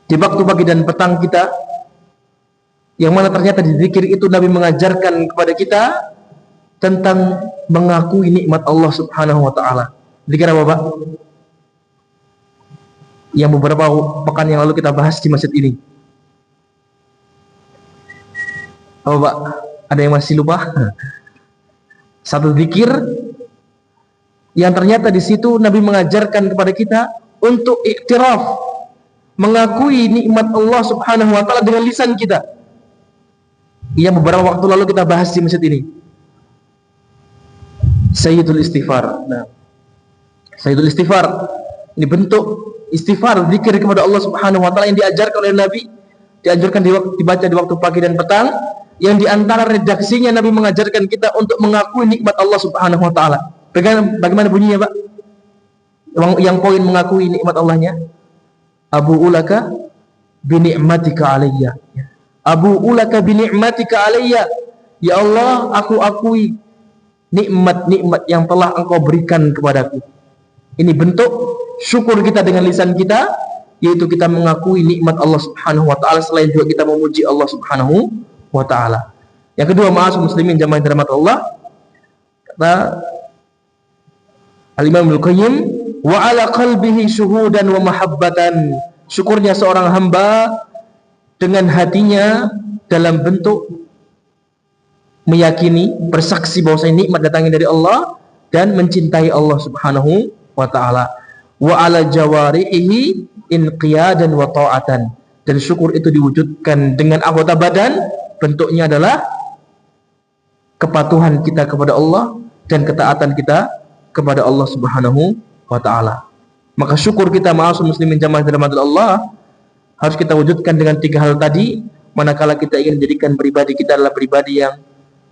di waktu pagi dan petang kita, yang mana ternyata di zikir itu Nabi mengajarkan kepada kita tentang mengakui nikmat Allah Subhanahu wa taala. Zikir apa, Pak? Yang beberapa pekan yang lalu kita bahas di masjid ini. Apa, Pak? Ada yang masih lupa? Satu zikir yang ternyata di situ Nabi mengajarkan kepada kita untuk iktiraf, mengakui nikmat Allah Subhanahu wa taala dengan lisan kita. Yang beberapa waktu lalu kita bahas di masjid ini. Sayyidul Istighfar. Nah, Sayyidul Istighfar ini bentuk istighfar, zikir kepada Allah Subhanahu wa taala yang diajarkan oleh Nabi, dianjurkan dibaca di waktu pagi dan petang, yang diantara redaksinya Nabi mengajarkan kita untuk mengakui nikmat Allah Subhanahu wa taala. Bagaimana bunyinya, Pak? Yang poin mengakui nikmat Allahnya, Abu ulaka bi ni'matika alayya. Abu ulaka bi ni'matika alayya. Ya Allah, aku akui nikmat-nikmat yang telah Engkau berikan kepadaku. Ini bentuk syukur kita dengan lisan kita, yaitu kita mengakui nikmat Allah Subhanahu wa taala, selain juga kita memuji Allah Subhanahu wa taala. Yang kedua, ma'asyiral muslimin jamaah dirahmati Allah, kata Al-Imam Al-Qayyim, wa ala qalbihi syuhudan wa mahabbatan. Syukurnya seorang hamba dengan hatinya dalam bentuk meyakini, bersaksi bahwa nikmat datangnya dari Allah dan mencintai Allah Subhanahu wa taala. Wa ala jawarihi inqiyadan wa ta'atan. Dan syukur itu diwujudkan dengan anggota badan, bentuknya adalah kepatuhan kita kepada Allah dan ketaatan kita kepada Allah Subhanahu wa taala. Maka syukur kita ma'asyiral muslimin jamaah dirahmati Allah harus kita wujudkan dengan 3 hal tadi, manakala kita ingin menjadikan pribadi kita adalah pribadi yang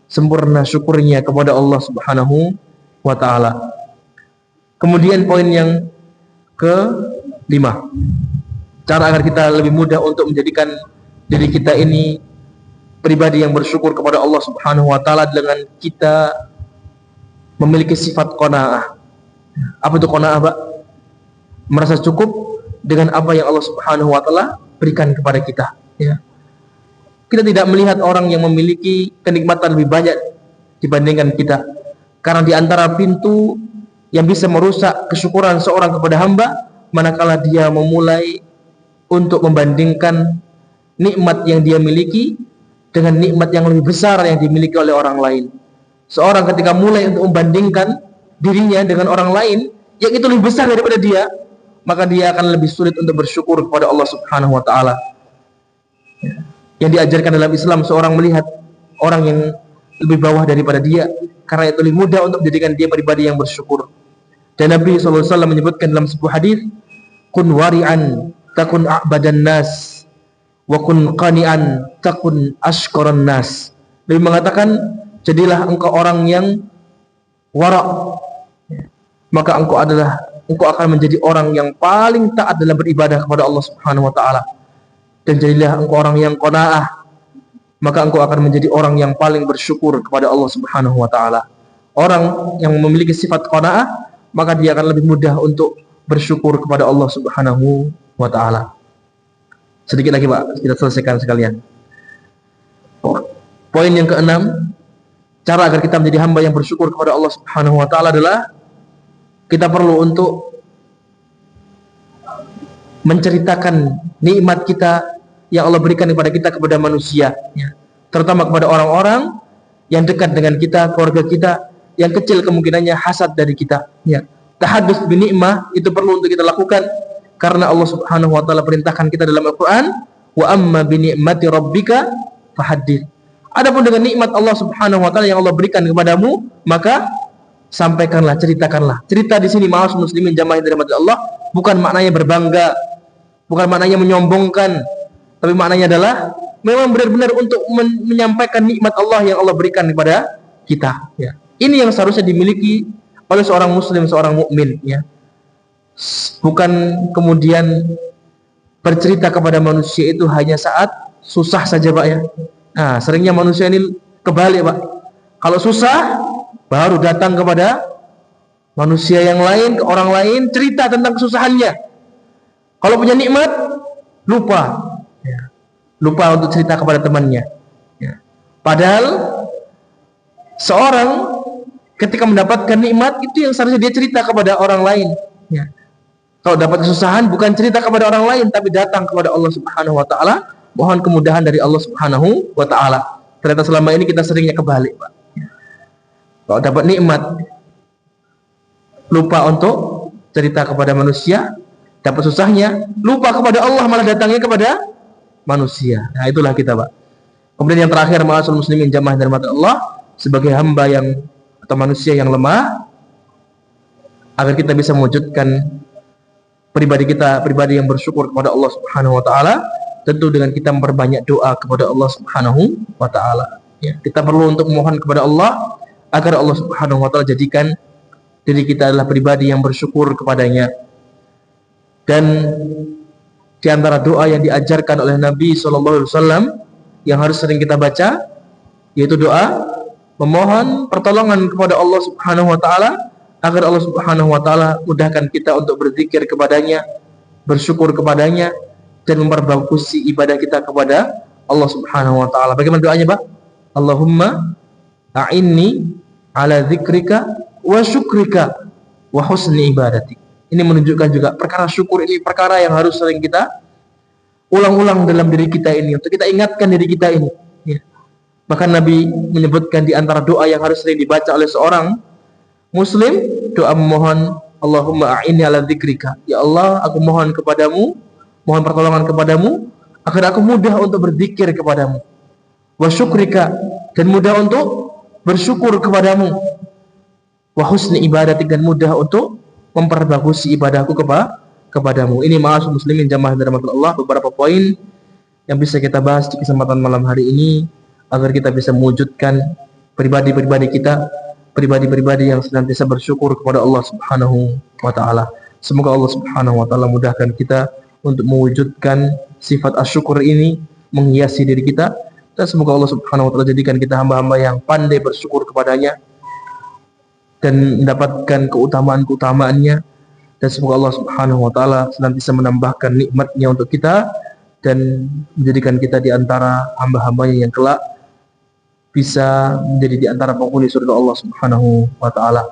sempurna syukurnya kepada Allah Subhanahu wa taala. Kemudian poin yang ke-5, cara agar kita lebih mudah untuk menjadikan diri kita ini pribadi yang bersyukur kepada Allah Subhanahu wa taala dengan kita memiliki sifat qanaah. Apa itu qanaah, Pak? Merasa cukup dengan apa yang Allah Subhanahu wa taala berikan kepada kita, ya. Kita tidak melihat orang yang memiliki kenikmatan lebih banyak dibandingkan kita. Karena di antara pintu yang bisa merusak kesyukuran seorang kepada hamba, manakala dia memulai untuk membandingkan nikmat yang dia miliki dengan nikmat yang lebih besar yang dimiliki oleh orang lain. Seorang ketika mulai untuk membandingkan dirinya dengan orang lain yang itu lebih besar daripada dia, maka dia akan lebih sulit untuk bersyukur kepada Allah Subhanahu wa taala. Yang diajarkan dalam Islam, seorang melihat orang yang lebih bawah daripada dia, karena itu lebih mudah untuk menjadikan dia pribadi yang bersyukur. Dan Nabi SAW menyebutkan dalam sebuah hadis, kun wari'an takun a'badan nas wa kun qani'an takun ashqaran nas. Nabi mengatakan, jadilah engkau orang yang wara', maka engkau akan menjadi orang yang paling taat dalam beribadah kepada Allah Subhanahu wa taala. Dan jadilah engkau orang yang qanaah, maka engkau akan menjadi orang yang paling bersyukur kepada Allah Subhanahu wa taala. Orang yang memiliki sifat qanaah, maka dia akan lebih mudah untuk bersyukur kepada Allah Subhanahu wa taala. Sedikit lagi, Pak, kita selesaikan sekalian. Poin yang ke-6, cara agar kita menjadi hamba yang bersyukur kepada Allah Subhanahu wa taala adalah kita perlu untuk menceritakan nikmat kita yang Allah berikan kepada kita kepada manusia, ya. Terutama kepada orang-orang yang dekat dengan kita, keluarga kita, yang kecil kemungkinannya hasad dari kita, ya. Tahadduts bi nikmah itu perlu untuk kita lakukan karena Allah Subhanahu wa taala perintahkan kita dalam Al-Qur'an, wa amma bi ni'mati rabbika fahaddits. Adapun dengan nikmat Allah Subhanahu wa taala yang Allah berikan kepadamu, maka sampaikanlah, ceritakanlah. Cerita di sini ma'asyiral muslimin jamaah dirahmati Allah bukan maknanya berbangga, bukan maknanya menyombongkan, tapi maknanya adalah memang benar-benar untuk menyampaikan nikmat Allah yang Allah berikan kepada kita, ya. Ini yang seharusnya dimiliki oleh seorang muslim, seorang mukmin, ya. Bukan kemudian bercerita kepada manusia itu hanya saat susah saja, Pak, ya. Nah, seringnya manusia ini kebalik, Pak. Kalau susah baru datang kepada manusia yang lain, ke orang lain, cerita tentang kesusahannya. Kalau punya nikmat, lupa, ya. Lupa untuk cerita kepada temannya, ya. Padahal seorang ketika mendapatkan nikmat itu yang seharusnya dia cerita kepada orang lain, ya. Kalau dapat kesusahan bukan cerita kepada orang lain, tapi datang kepada Allah Subhanahu wa taala, mohon kemudahan dari Allah Subhanahu wa taala. Ternyata selama ini kita seringnya kebalik, Pak. Kalau dapat nikmat lupa untuk cerita kepada manusia, dapat susahnya lupa kepada Allah, malah datangnya kepada manusia. Nah, itulah kita, Pak. Kemudian yang terakhir, ma'asyiral muslimin jamaah dirahmati Allah, sebagai hamba yang atau manusia yang lemah, agar kita bisa mewujudkan pribadi kita pribadi yang bersyukur kepada Allah Subhanahu wa taala, tentu dengan kita memperbanyak doa kepada Allah Subhanahu wa taala, ya. Kita perlu untuk memohon kepada Allah agar Allah Subhanahu wa taala jadikan diri kita adalah pribadi yang bersyukur kepadanya. Dan di antara doa yang diajarkan oleh Nabi SAW yang harus sering kita baca, yaitu doa memohon pertolongan kepada Allah Subhanahu wa taala agar Allah Subhanahu wa taala mudahkan kita untuk berzikir kepadanya, bersyukur kepadanya, dan memperbagusi ibadah kita kepada Allah Subhanahu wa taala. Bagaimana doanya, Pak? Allahumma a'inni ala dzikrika wa syukrika wa husni ibadati. Ini menunjukkan juga perkara syukur ini perkara yang harus sering kita ulang-ulang dalam diri kita ini, untuk kita ingatkan diri kita ini, ya. Bahkan Nabi menyebutkan di antara doa yang harus sering dibaca oleh seorang muslim, doa memohon Allahumma a'inni ala dzikrika. Ya Allah, aku mohon kepadamu, mohon pertolongan kepadamu agar aku mudah untuk berzikir kepadamu. Wa syukrika, dan mudah untuk bersyukur kepadamu. Wa husni ibadati, dan mudah untuk memperbagus ibadahku kepadamu. Ini ma'asyiral muslimin jamaah dirahmati Allah, beberapa poin yang bisa kita bahas di kesempatan malam hari ini agar kita bisa mewujudkan pribadi-pribadi kita, pribadi-pribadi yang senantiasa bersyukur kepada Allah Subhanahu wa taala. Semoga Allah Subhanahu wa taala mudahkan kita untuk mewujudkan sifat asyukur ini menghiasi diri kita, dan semoga Allah Subhanahu wa taala jadikan kita hamba-hamba yang pandai bersyukur kepadanya dan mendapatkan keutamaan-keutamaannya, dan semoga Allah Subhanahu wa taala senantiasa menambahkan nikmatnya untuk kita dan menjadikan kita di antara hamba-hambanya yang kelak bisa menjadi di antara penghuni surga Allah Subhanahu wa taala.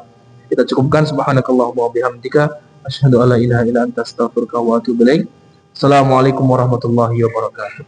Kita cukupkan. Subhanakallahumma wa bihamdika asyhadu an la ilaha illa anta astaghfiruka wa atubu ilaik. Assalamualaikum warahmatullahi wabarakatuh.